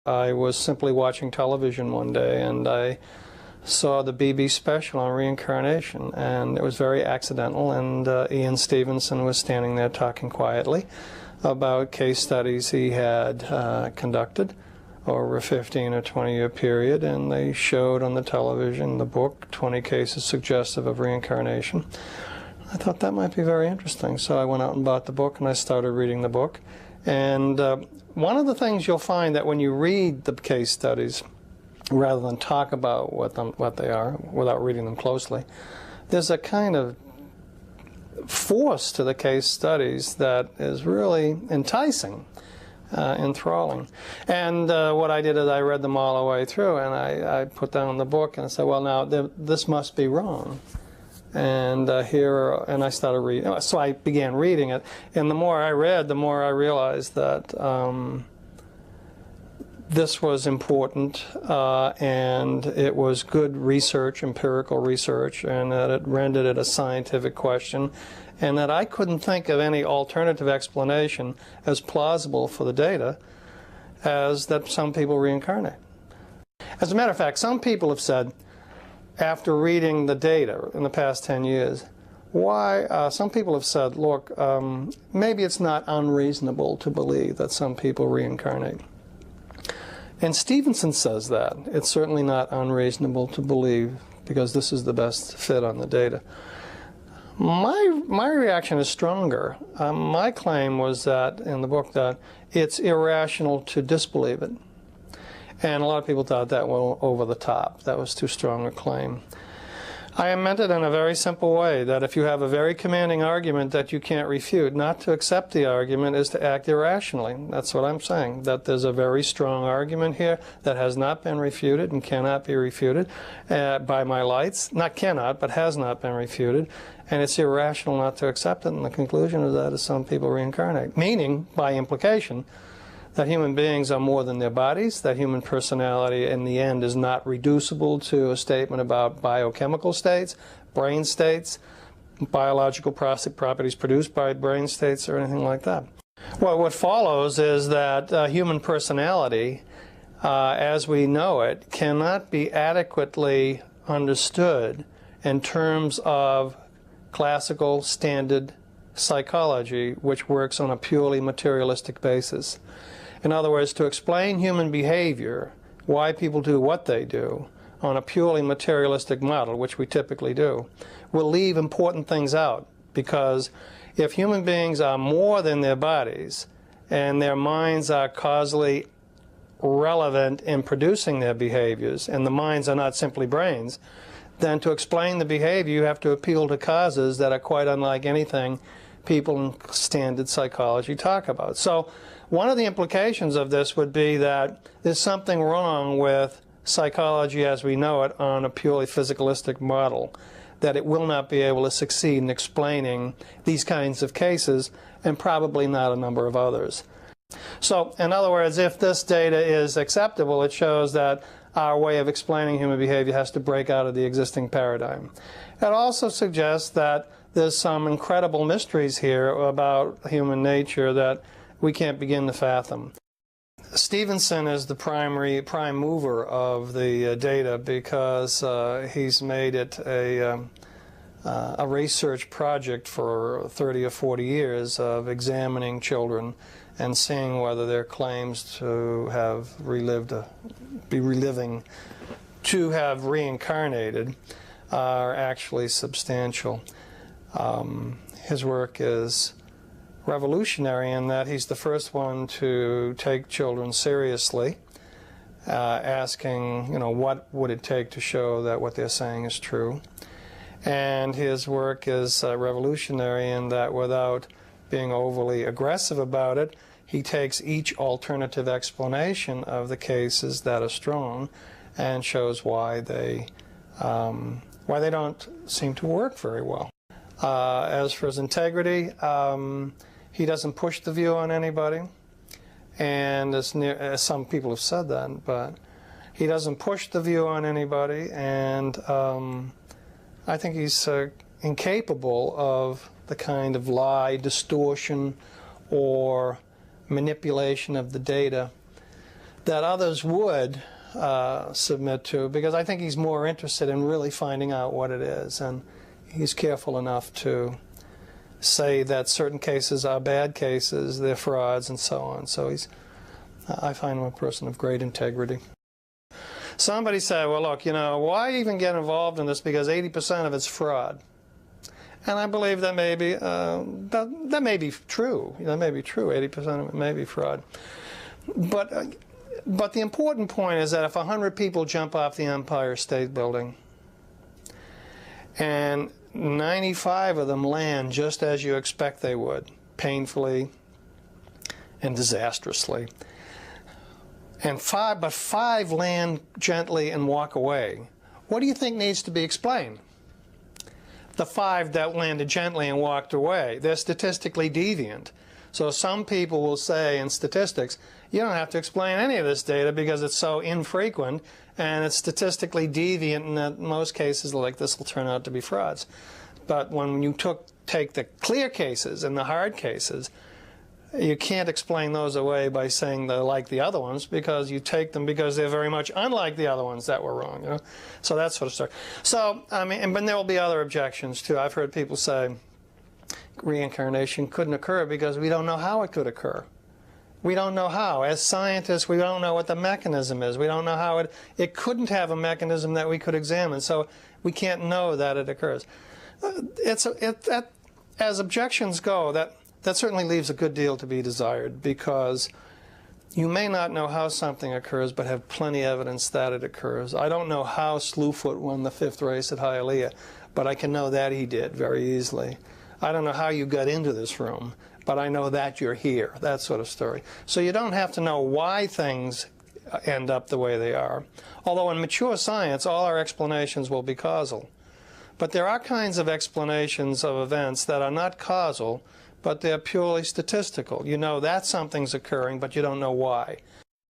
I was simply watching television one day and I saw the BB special on reincarnation, and it was very accidental, and Ian Stevenson was standing there talking quietly about case studies he had conducted over a 15 or 20-year period, and they showed on the television the book 20 cases suggestive of reincarnation. I thought that might be very interesting, so I went out and bought the book and I started reading the book. And one of the things you'll find that when you read the case studies, rather than talk about what they are without reading them closely, there's a kind of force to the case studies that is really enticing, enthralling. And what I did is I read them all the way through, and I put down the book and I said, well, now this must be wrong. And and I started reading. So I began reading it, and the more I read, the more I realized that this was important, and it was good research, empirical research, and that it rendered it a scientific question, and that I couldn't think of any alternative explanation as plausible for the data as that some people reincarnate. As a matter of fact, some people have said, after reading the data in the past 10 years, some people have said, look, maybe it's not unreasonable to believe that some people reincarnate. And Stevenson says that. It's certainly not unreasonable to believe, because this is the best fit on the data. My reaction is stronger. My claim was that, in the book, that it's irrational to disbelieve it. And a lot of people thought that went over the top. That was too strong a claim. I meant it in a very simple way, that if you have a very commanding argument that you can't refute, not to accept the argument is to act irrationally. That's what I'm saying, that there's a very strong argument here that has not been refuted and cannot be refuted by my lights. Not cannot, but has not been refuted. And it's irrational not to accept it. And the conclusion of that is some people reincarnate. Meaning, by implication, that human beings are more than their bodies, that human personality in the end is not reducible to a statement about biochemical states, brain states, biological properties produced by brain states, or anything like that. Well, what follows is that human personality, as we know it, cannot be adequately understood in terms of classical standard psychology, which works on a purely materialistic basis. In other words, to explain human behavior, why people do what they do, on a purely materialistic model, which we typically do, will leave important things out. Because if human beings are more than their bodies, and their minds are causally relevant in producing their behaviors, and the minds are not simply brains, then to explain the behavior you have to appeal to causes that are quite unlike anything people in standard psychology talk about. So one of the implications of this would be that there's something wrong with psychology as we know it on a purely physicalistic model, that it will not be able to succeed in explaining these kinds of cases, and probably not a number of others. So, in other words, if this data is acceptable, it shows that our way of explaining human behavior has to break out of the existing paradigm. It also suggests that there's some incredible mysteries here about human nature that we can't begin to fathom. Stevenson is the prime mover of the data, because he's made it a research project for 30 or 40 years of examining children and seeing whether their claims to have to have reincarnated are actually substantial. His work is revolutionary in that he's the first one to take children seriously, asking, what would it take to show that what they're saying is true. And his work is revolutionary in that, without being overly aggressive about it, he takes each alternative explanation of the cases that are strong and shows why they don't seem to work very well. As for his integrity, he doesn't push the view on anybody, and as some people have said that, but he doesn't push the view on anybody, and I think he's incapable of the kind of lie, distortion, or manipulation of the data that others would submit to, because I think he's more interested in really finding out what it is, and he's careful enough to say that certain cases are bad cases, they're frauds, and so on. So I find him a person of great integrity. Somebody said, well, look, why even get involved in this, because 80% of it's fraud. And I believe that may be, that may be true. That may be true. 80% of it may be fraud. But the important point is that if 100 people jump off the Empire State Building and 95 of them land just as you expect they would, painfully and disastrously, and five land gently and walk away, what do you think needs to be explained? The 5 that landed gently and walked away, they're statistically deviant. So some people will say in statistics, you don't have to explain any of this data because it's so infrequent and it's statistically deviant, and in most cases like this will turn out to be frauds. But when you take the clear cases and the hard cases, you can't explain those away by saying they're like the other ones, because you take them because they're very much unlike the other ones that were wrong. So that sort of stuff. So, I mean, but there will be other objections too. I've heard people say reincarnation couldn't occur because we don't know how it could occur. We don't know how. As scientists, we don't know what the mechanism is. We don't know how it couldn't have a mechanism that we could examine, so we can't know that it occurs. As objections go, that certainly leaves a good deal to be desired, because you may not know how something occurs but have plenty of evidence that it occurs. I don't know how Slewfoot won the 5th race at Hialeah, but I can know that he did very easily. I don't know how you got into this room, but I know that you're here, that sort of story. So you don't have to know why things end up the way they are. Although in mature science, all our explanations will be causal. But there are kinds of explanations of events that are not causal, but they're purely statistical. You know that something's occurring, but you don't know why.